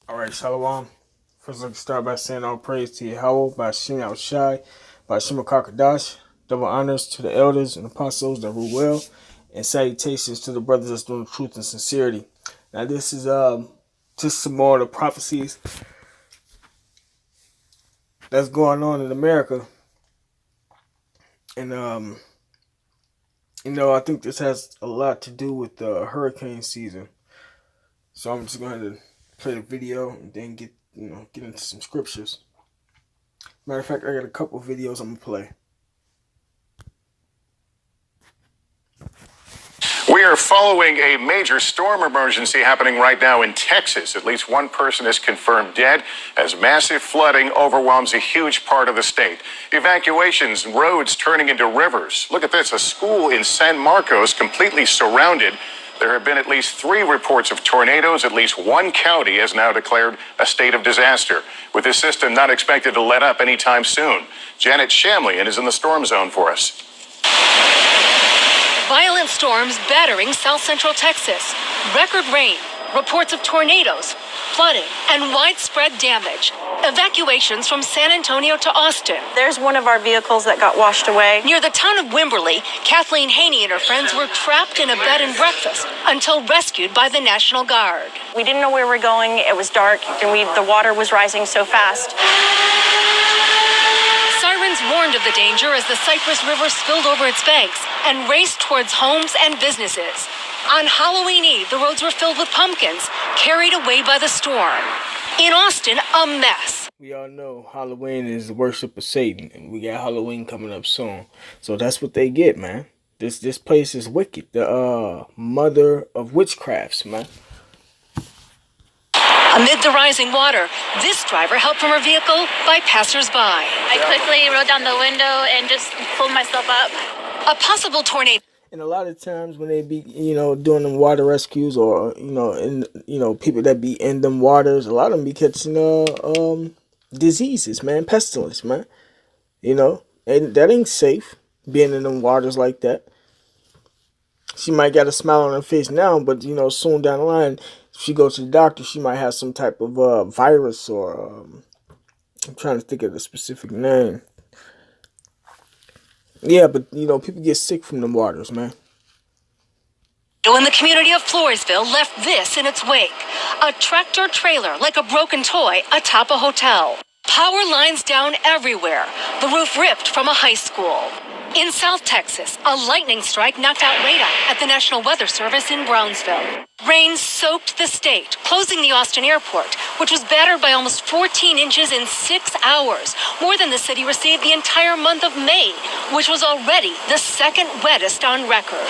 All right, Shalom. First, let's start by saying all praise to Yahweh, by Shem Shai, by Shema Kakadash. Double honors to the elders and apostles that rule well, and salutations to the brothers that's doing truth and sincerity. Now, this is just some more of the prophecies that's going on in America, and I think this has a lot to do with the hurricane season. So I'm just going to play the video and then get into some scriptures. Matter of fact, I got a couple videos I'm gonna play. We are following a major storm emergency happening right now in Texas. At least one person is confirmed dead as massive flooding overwhelms a huge part of the state. Evacuations, roads turning into rivers. Look at this, a school in San Marcos completely surrounded. There have been at least 3 reports of tornadoes. At least one county has now declared a state of disaster, with this system not expected to let up anytime soon. Janet Shamlian is in the storm zone for us. Violent storms battering south central Texas. Record rain, reports of tornadoes, flooding, and widespread damage. Evacuations from San Antonio to Austin. There's one of our vehicles that got washed away. Near the town of Wimberley, Kathleen Haney and her friends were trapped in a bed and breakfast until rescued by the National Guard. We didn't know where we were going. It was dark, and the water was rising so fast. Sirens warned of the danger as the Cypress River spilled over its banks and raced towards homes and businesses. On Halloween Eve, the roads were filled with pumpkins, carried away by the storm. In Austin, a mess. We all know Halloween is the worship of Satan, and we got Halloween coming up soon. So that's what they get, man. This place is wicked. The mother of witchcrafts, man. Amid the rising water, this driver helped from her vehicle by passersby. I quickly rolled down the window and just pulled myself up. A possible tornado. And a lot of times when they be, doing them water rescues or, people that be in them waters, a lot of them be catching, diseases, man, pestilence, man. And that ain't safe, being in them waters like that. She might got a smile on her face now, but, soon down the line, if she goes to the doctor, she might have some type of virus or, I'm trying to think of the specific name. Yeah, but, people get sick from them waters, man. In the community of Floresville left this in its wake. A tractor trailer like a broken toy atop a hotel. Power lines down everywhere. The roof ripped from a high school. In South Texas, a lightning strike knocked out radar at the National Weather Service in Brownsville. Rain soaked the state, closing the Austin airport, which was battered by almost 14 inches in 6 hours, more than the city received the entire month of May, which was already the second wettest on record.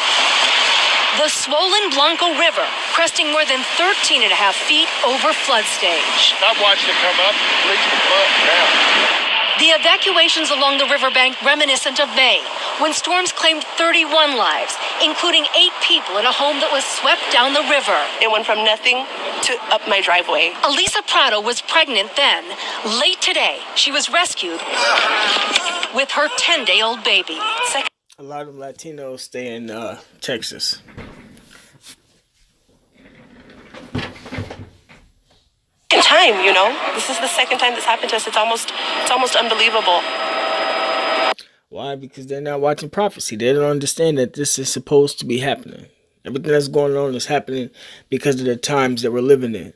The swollen Blanco River, cresting more than 13 and a half feet over flood stage. Stop watching it come up, leaks the flood down. The evacuations along the riverbank reminiscent of May, when storms claimed 31 lives, including 8 people in a home that was swept down the river. It went from nothing to up my driveway. Elisa Prado was pregnant then. Late today, she was rescued with her 10-day-old baby. A lot of Latinos stay in Texas. Time, this is the second time this happened to us. It's almost unbelievable. Why? Because they're not watching prophecy. They don't understand that this is supposed to be happening. Everything that's going on is happening because of the times that we're living in.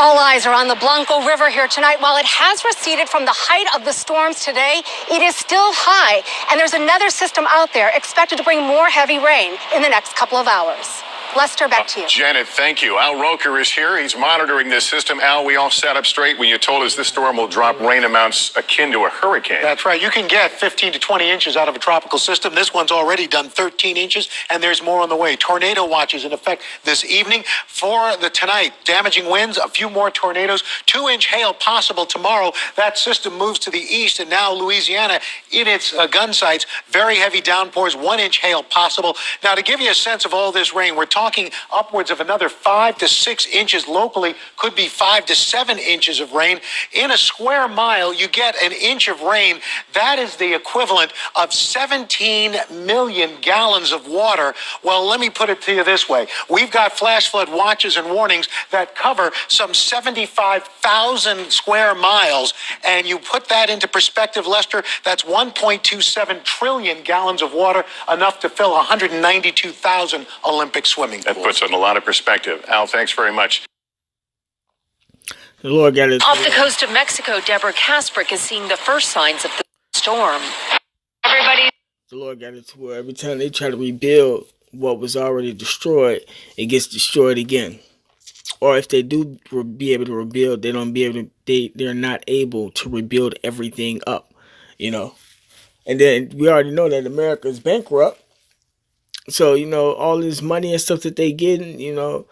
All eyes are on the Blanco River here tonight. While it has receded from the height of the storms today, it is still high, and there's another system out there expected to bring more heavy rain in the next couple of hours. Lester, back to you. Janet, thank you. Al Roker is here. He's monitoring this system. Al, we all sat up straight when you told us this storm will drop rain amounts akin to a hurricane. That's right. You can get 15 to 20 inches out of a tropical system. This one's already done 13 inches, and there's more on the way. Tornado watches in effect this evening. For the tonight, damaging winds, a few more tornadoes, 2-inch hail possible tomorrow. That system moves to the east, and now Louisiana in its gun sights. Very heavy downpours, 1-inch hail possible. Now, to give you a sense of all this rain, we're talking talking upwards of another 5 to 6 inches locally, could be 5 to 7 inches of rain. In a square mile, you get an inch of rain. That is the equivalent of 17 million gallons of water. Well, let me put it to you this way. We've got flash flood watches and warnings that cover some 75,000 square miles. And you put that into perspective, Lester, that's 1.27 trillion gallons of water, enough to fill 192,000 Olympic swimming pools. That puts it in a lot of perspective. Al, thanks very much. The Lord got it. Off the coast of Mexico, Deborah Kasprick is seeing the first signs of the storm. Everybody. The Lord got it to where every time they try to rebuild what was already destroyed, it gets destroyed again. Or if they do be able to rebuild, they don't be able to. They're not able to rebuild everything up, you know. And then we already know that America is bankrupt. So, you know, all this money and stuff that they getting, you know,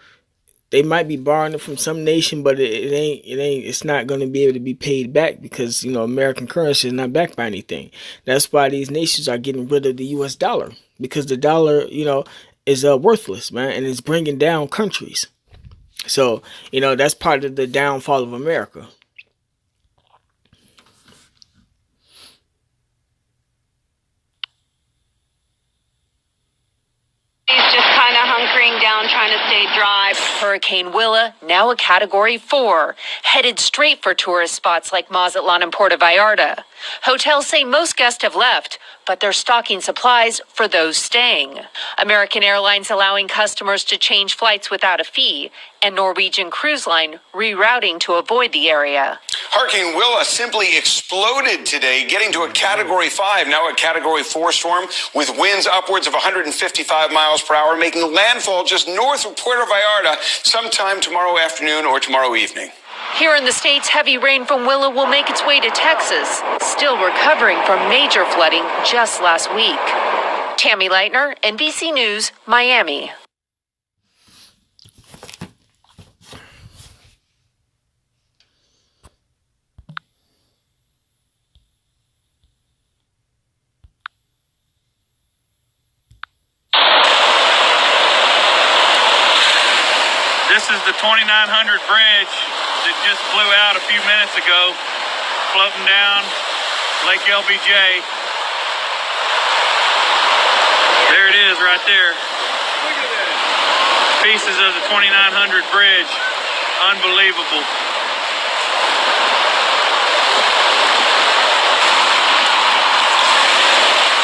they might be borrowing it from some nation, but it's not going to be able to be paid back because, you know, American currency is not backed by anything. That's why these nations are getting rid of the U.S. dollar, because the dollar, you know, is worthless, man, and it's bringing down countries. So, you know, that's part of the downfall of America. He's just kind of hunkering down, trying to stay dry. Hurricane Willa, now a Category 4, headed straight for tourist spots like Mazatlan and Puerto Vallarta. Hotels say most guests have left, but they're stocking supplies for those staying. American Airlines allowing customers to change flights without a fee, and Norwegian Cruise Line rerouting to avoid the area. Hurricane Willa simply exploded today, getting to a Category 5, now a Category 4 storm, with winds upwards of 155 miles per hour, making landfall just north of Puerto Vallarta sometime tomorrow afternoon or tomorrow evening. Here in the States, heavy rain from Willa will make its way to Texas, still recovering from major flooding just last week. Tammy Leitner, NBC News, Miami. This is the 2900 bridge that just flew out a few minutes ago, floating down Lake LBJ. There it is right there. Pieces of the 2900 bridge. Unbelievable.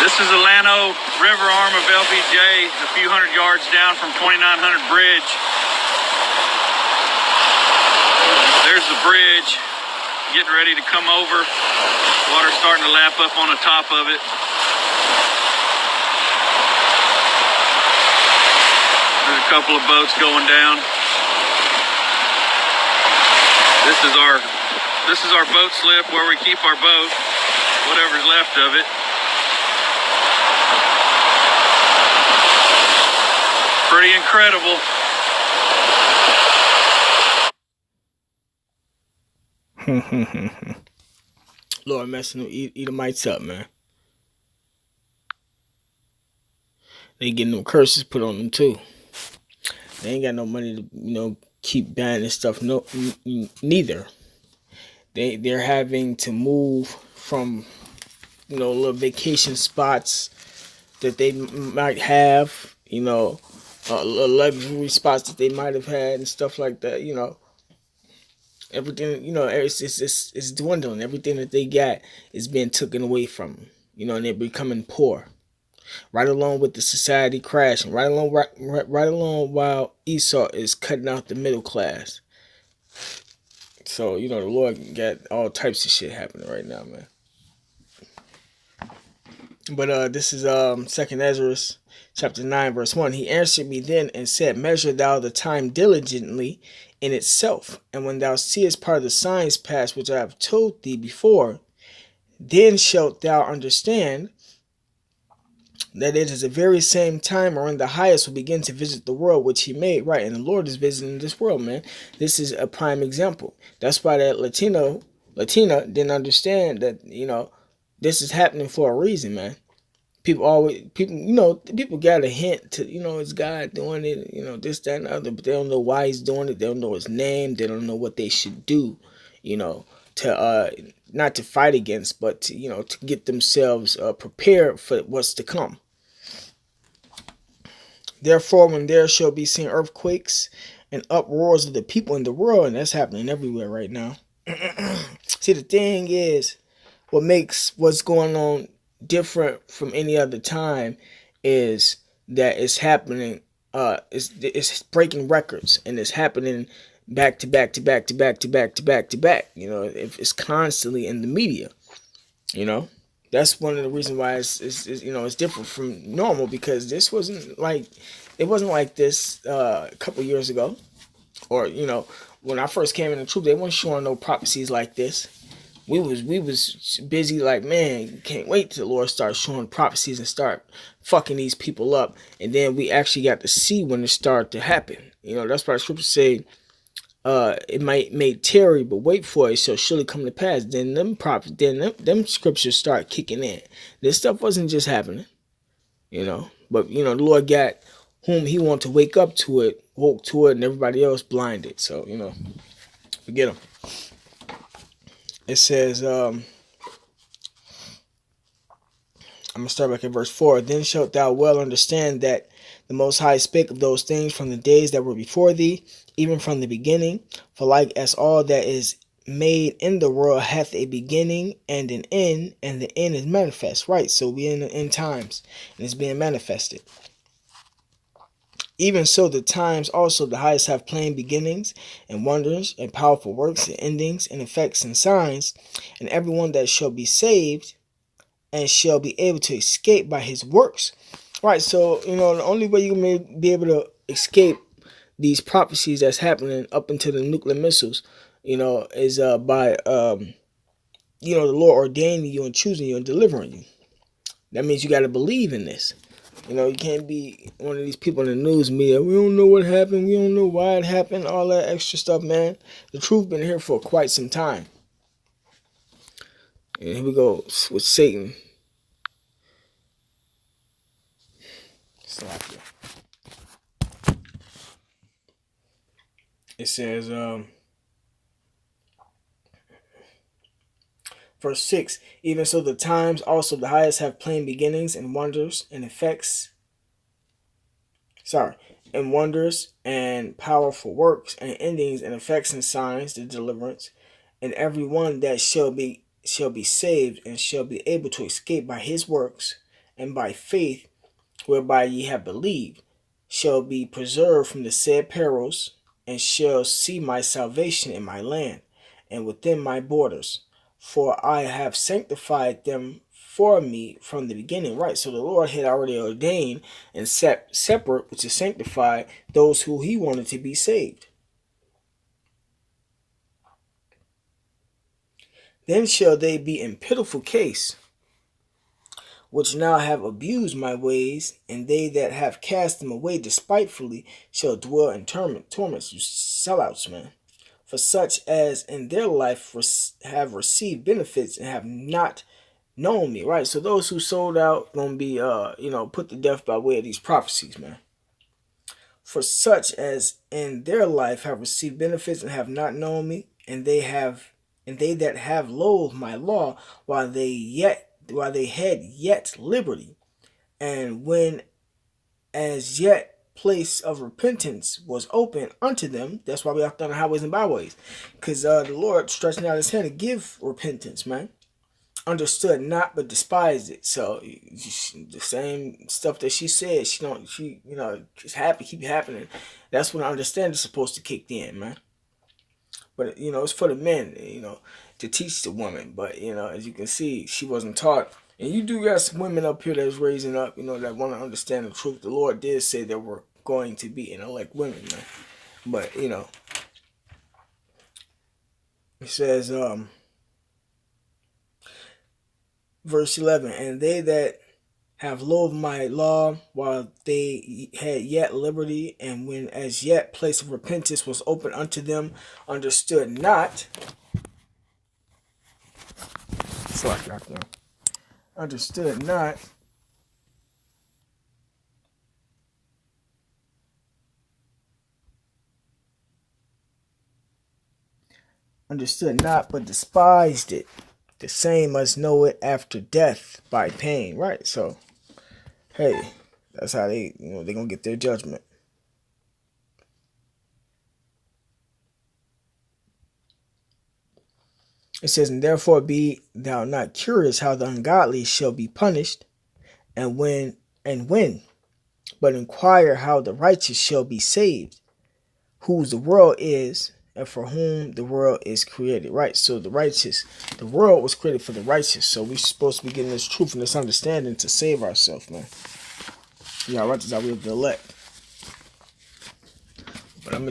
This is the Llano River arm of LBJ, a few hundred yards down from 2900 bridge. There's the bridge, getting ready to come over. Water's starting to lap up on the top of it. There's a couple of boats going down. This is our boat slip where we keep our boat, whatever's left of it. Pretty incredible. Lord messing them Edomites up, man. They getting them curses put on them too. They ain't got no money to, you know, keep banning stuff. No, neither. They're having to move from, you know, little vacation spots that they might have, you know, luxury spots that they might have had and stuff like that, you know. Everything, you know, it's dwindling. Everything that they got is being taken away from them, you know, and they're becoming poor. Right along with the society crashing. Right along while Esau is cutting out the middle class. So, you know, the Lord got all types of shit happening right now, man. But this is 2nd Ezra chapter 9, verse 1. He answered me then and said, measure thou the time diligently in itself, and when thou seest part of the signs pass which I have told thee before, then shalt thou understand that it is the very same time wherein the highest will begin to visit the world which he made. Right, and the Lord is visiting this world, man. This is a prime example. That's why that Latina didn't understand that, you know, this is happening for a reason, man. People got a hint to, it's God doing it, this, that, and the other, but they don't know why he's doing it. They don't know his name. They don't know what they should do, to not to fight against, but to get themselves prepared for what's to come. Therefore, when there shall be seen earthquakes and uproars of the people in the world, and that's happening everywhere right now. See, the thing is, what makes what's going on different from any other time is that it's happening. It's breaking records, and it's happening back to back to back to back to back to back to back. It's constantly in the media. That's one of the reasons why it's different from normal, because it wasn't like this a couple years ago, or when I first came in the truth, they weren't showing no prophecies like this. We was busy like, man, can't wait till the Lord starts showing prophecies and start fucking these people up, and then we actually got to see when it started to happen. That's why the scriptures say, it may tarry, but wait for it, shall surely come to pass. Then them scriptures start kicking in. This stuff wasn't just happening, but the Lord got whom he wanted to wake up to it, woke to it, and everybody else blinded. So, forget him. It says, I'm going to start back at verse 4. Then shalt thou well understand that the Most High spake of those things from the days that were before thee, even from the beginning. For like as all that is made in the world hath a beginning and an end, and the end is manifest. Right, so we're in the end times, and it's being manifested. Even so, the times also the highest have plain beginnings, and wonders, and powerful works, and endings, and effects, and signs, and everyone that shall be saved, and shall be able to escape by his works. Right, so, the only way you may be able to escape these prophecies that's happening up into the nuclear missiles, is by, the Lord ordaining you and choosing you and delivering you. That means you got to believe in this. You can't be one of these people in the news media. We don't know what happened. We don't know why it happened. All that extra stuff, man. The truth been here for quite some time. And here we go with Satan. It says, verse 6, even so the times also the highest have plain beginnings and wonders and effects. And wonders and powerful works and endings and effects and signs, the deliverance, and every one that shall be saved and shall be able to escape by his works and by faith whereby ye have believed, shall be preserved from the said perils, and shall see my salvation in my land and within my borders. For I have sanctified them for me from the beginning. Right, so the Lord had already ordained and set separate, which is sanctified, those who he wanted to be saved. Then shall they be in pitiful case, which now have abused my ways, and they that have cast them away despitefully shall dwell in torments. You sellouts, man. For such as in their life have received benefits and have not known me. Right, so those who sold out gonna be put to death by way of these prophecies, man. For such as in their life have received benefits and have not known me, and they that have loathed my law while they had yet liberty, and when as yet place of repentance was open unto them. That's why we have to on the highways and byways, because the Lord stretching out his hand to give repentance, man. Understood not, but despised it. So the same stuff that she said, she's happy, keep happening. That's when understanding is supposed to kick in, man. But it's for the men, to teach the woman. But as you can see, she wasn't taught. And you do got some women up here that's raising up, that want to understand the truth. The Lord did say there were going to be elect women, man. But it says, verse 11, and they that have loathed my law while they had yet liberty, and when as yet place of repentance was open unto them, understood not. Understood not, understood not, but despised it. The same must know it after death by pain. Right, so, hey, that's how they're going to get their judgment. It says, and therefore be thou not curious how the ungodly shall be punished, and when, but inquire how the righteous shall be saved, whose the world is, and for whom the world is created. Right, so the world was created for the righteous, so we're supposed to be getting this truth and this understanding to save ourselves, man. Yeah, righteous are we of the elect. But I'm